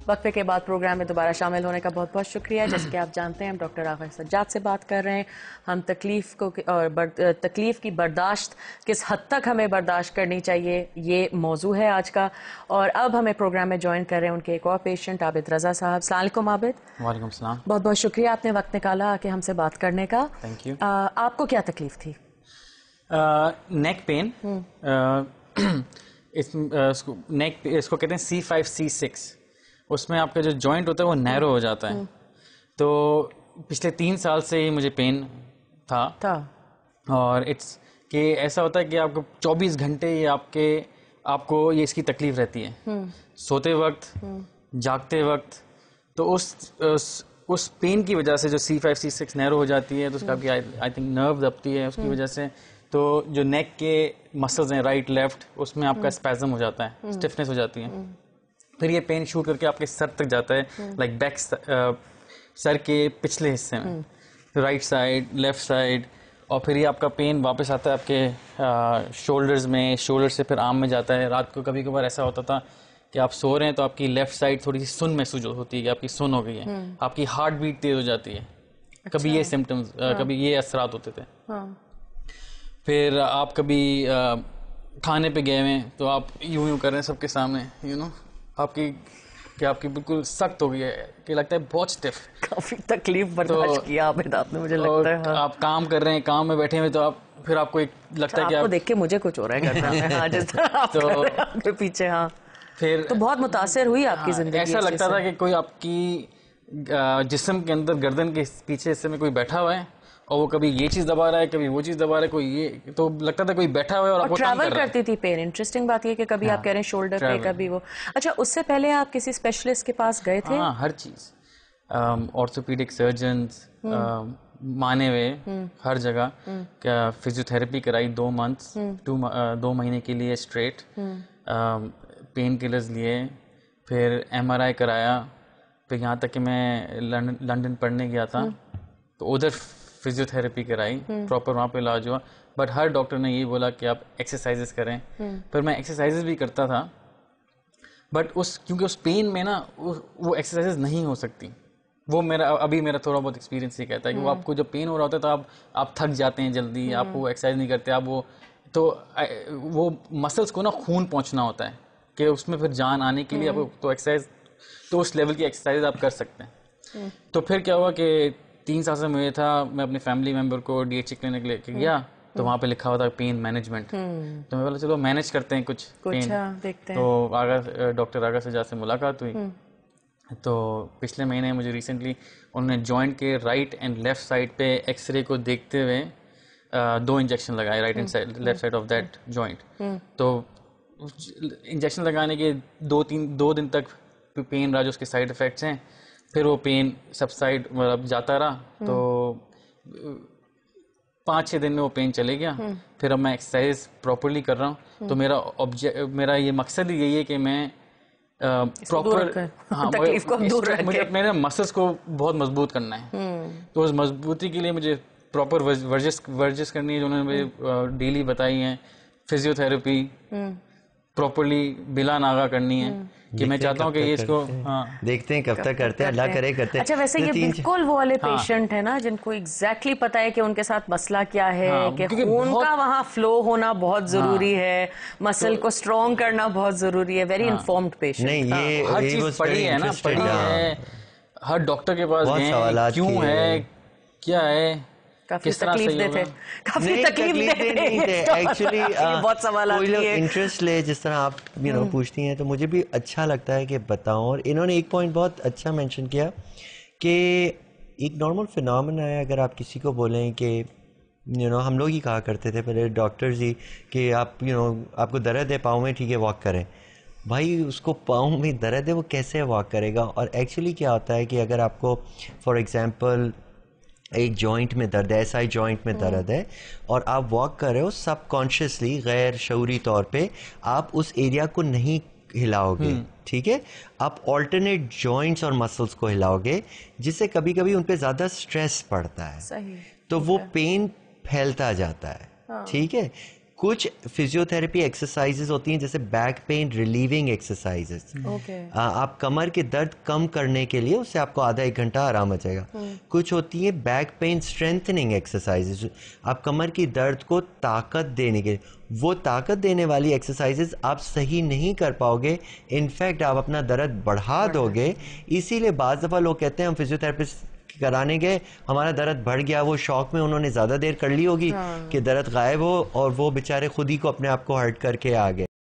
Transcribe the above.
वक्फे के बाद प्रोग्राम में दोबारा शामिल होने का बहुत बहुत शुक्रिया। जैसे कि आप जानते हैं हम डॉक्टर आगा सज्जाद से बात कर रहे हैं। हम तकलीफ़ की बर्दाश्त किस हद तक हमें बर्दाश्त करनी चाहिए, ये मौजू है आज का। और अब हमें प्रोग्राम में ज्वाइन कर रहे हैं उनके एक और पेशेंट आबिद रज़ा साहब। अस्सलाम वालेकुम आबिद। वालेकुम सलाम। बहुत बहुत शुक्रिया आपने वक्त निकाला आके हमसे बात करने का। Thank you. आपको क्या तकलीफ थी? Neck pain. इसको कहते हैं C5C6। उसमें आपका जो जॉइंट होता है वो नैरो हो जाता है। तो पिछले 3 साल से ही मुझे पेन था। और इट्स कि ऐसा होता है कि आपको 24 घंटे ये आपको ये इसकी तकलीफ रहती है, सोते वक्त, जागते वक्त। तो उस पेन की वजह से जो C5C6 नैरो हो जाती है, तो उसका आई थिंक नर्व दबती है उसकी वजह से। तो जो नेक के मसल्स हैं राइट लेफ्ट, उसमें आपका स्पैज़म हो जाता है, स्टिफनेस हो जाती है। फिर ये पेन शूट करके आपके सर तक जाता है, लाइक बैक सर के पिछले हिस्से में, राइट साइड, लेफ्ट साइड। और फिर ये आपका पेन वापस आता है आपके शोल्डर्स में, शोल्डर से फिर आर्म में जाता है। रात को कभी कभार ऐसा होता था कि आप सो रहे हैं तो आपकी लेफ्ट साइड थोड़ी सी सुन महसूस होती है कि आपकी सुन हो गई है, आपकी हार्ट बीट तेज हो जाती है। अच्छा। कभी ये सिम्टम्स, कभी ये असरात होते थे। फिर आप कभी खाने पे गए हैं तो आप यूं कर रहे हैं सबके सामने, आपकी बिल्कुल सख्त हो गई है कि लगता है बहुत स्टिफ। काफी तकलीफ बर्दाश्त किया आपने मुझे लगता है। हाँ। आप काम कर रहे हैं, काम में बैठे हुए, तो फिर आपको एक लगता है कि आपको देख के मुझे कुछ हो रहा है करना है। हाँ, जिस तरह आप कर रहे हैं आपके पीछे। हाँ, फिर तो बहुत मुतासिर हुई आपकी जिंदगी। ऐसा लगता था कि कोई आपकी जिस्म के अंदर गर्दन के पीछे हिस्से में कोई बैठा हुआ है और वो कभी ये चीज दबा रहा है, कभी वो चीज दबा रहा है, कोई ये, तो लगता था कोई बैठा हुआ है और आपको काम कर रहा है। ट्रैवल करती थी पेन। इंटरेस्टिंग बात ये कि कभी आप कह रहे हैं शोल्डर पे, कभी वो। अच्छा, उससे पहले आप किसी स्पेशलिस्ट के पास गए थे? हाँ, हर चीज, ऑर्थोपेडिक सर्जन्स, माने हुए हर जगह, क्या फिजियोथेरेपी कराई 2 मंथ्स, 2 महीने के लिए स्ट्रेट, पेन किलर्स लिए, फिर MRI कराया, फिर यहाँ तक कि मैं लंदन पढ़ने गया था तो उधर फिजियोथेरेपी कराई, प्रॉपर वहाँ पे इलाज हुआ। बट हर डॉक्टर ने ये बोला कि आप एक्सरसाइजेस करें। पर मैं एक्सरसाइजेस भी करता था, बट क्योंकि उस पेन में ना वो एक्सरसाइजेस नहीं हो सकती। वो मेरा थोड़ा बहुत एक्सपीरियंस ये कहता है कि वो आपको जब पेन हो रहा होता है तो आप थक जाते हैं जल्दी, आप वो एक्सरसाइज नहीं करते, आप वो मसल्स को ना खून पहुँचना होता है कि उसमें फिर जान आने के लिए आपको तो एक्सरसाइज, तो उस लेवल की एक्सरसाइज आप कर सकते हैं। तो फिर क्या हुआ कि 3 साल से मुझे था, मैं अपने फैमिली मेंबर को DHA क्लिनिक लेके गया तो वहाँ पे लिखा हुआ था पेन मैनेजमेंट। तो मैं बोला चलो मैनेज करते हैं कुछ पेन, देखते हैं। तो डॉक्टर आगा सज्जाद से मुलाकात हुई। तो पिछले महीने मुझे रिसेंटली उन्होंने जॉइंट के राइट एंड लेफ्ट साइड पे एक्सरे को देखते हुए 2 इंजेक्शन लगाए, right and side, left side of that joint. तो इंजेक्शन लगाने के 2 दिन तक पेन रहा, जो उसके साइड इफेक्ट्स हैं। फिर वो पेन सबसाइड मतलब जाता रहा, तो 5-6 दिन में वो पेन चले गया। फिर अब मैं एक्सरसाइज प्रॉपरली कर रहा हूँ। तो मेरा ये मकसद ही यही है कि मैं प्रॉपर, हाँ, तकलीफ को दूर रख के मुझे मेरे मसल्स को बहुत मजबूत करना है। तो उस मजबूती के लिए मुझे प्रॉपर वर्जिश करनी है, जो उन्होंने मुझे डेली बताई हैं। फिजियोथेरेपी प्रॉपरली बिला नागा करनी है कि मैं चाहता हूँ कि ये इसको देखते हैं कब तक करते हैं, अल्लाह करे करते हैं। अच्छा, वैसे ये बिल्कुल वो वाले पेशेंट है ना जिनको एग्जैक्टली पता है कि उनके साथ मसला क्या है, कि खून का वहाँ फ्लो होना बहुत जरूरी है, मसल को स्ट्रॉन्ग करना बहुत जरूरी है। Very informed patient. नहीं, ये हर चीज पढ़ी है ना, पढ़ी है, हर डॉक्टर के पास गए, क्यों है, क्या है, काफी तकलीफ देते थे, काफी तकलीफ देते एक्चुअली। बहुत सवाल कोई लोग इंटरेस्ट ले, जिस तरह आप पूछती हैं, तो मुझे भी अच्छा लगता है कि बताऊं। और इन्होंने एक पॉइंट बहुत अच्छा मेंशन किया कि एक नॉर्मल फिनोमेना है। अगर आप किसी को बोलें कि हम लोग ही कहा करते थे पहले, डॉक्टर्स ही, कि आप आपको दर्द है पाँव में, ठीक है वॉक करें। भाई उसको पाँव में दर्द है, वो कैसे वॉक करेगा? और एक्चुअली क्या होता है कि अगर आपको फॉर एग्जांपल एक जॉइंट में दर्द है, SI जॉइंट में दर्द है, और आप वॉक कर रहे हो, सबकॉन्शियसली गैर शऊरी तौर पे आप उस एरिया को नहीं हिलाओगे, ठीक है? आप ऑल्टरनेट जॉइंट्स और मसल्स को हिलाओगे, जिससे कभी कभी उन पे ज़्यादा स्ट्रेस पड़ता है। सही। तो वो पेन फैलता जाता है। ठीक है, कुछ फिजियोथेरेपी एक्सरसाइजेज होती हैं जैसे बैक पेन रिलीविंग एक्सरसाइजेज। आप कमर के दर्द कम करने के लिए उससे आपको आधा 1 घंटा आराम आ जाएगा। कुछ होती है बैक पेन स्ट्रेंथनिंग एक्सरसाइजेज, आप कमर की दर्द को ताकत देने के लिए, वो ताकत देने वाली एक्सरसाइजेज आप सही नहीं कर पाओगे, इनफैक्ट आप अपना दर्द बढ़ा दोगे। इसीलिए बाज़ दफ़ा लोग कहते हैं हम फिजियोथेरेपिस्ट कराने गए, हमारा दर्द बढ़ गया, वो शौक में उन्होंने ज़्यादा देर कर ली होगी कि दर्द गायब हो और वो बेचारे खुद ही को अपने आप को हर्ट करके आ गए।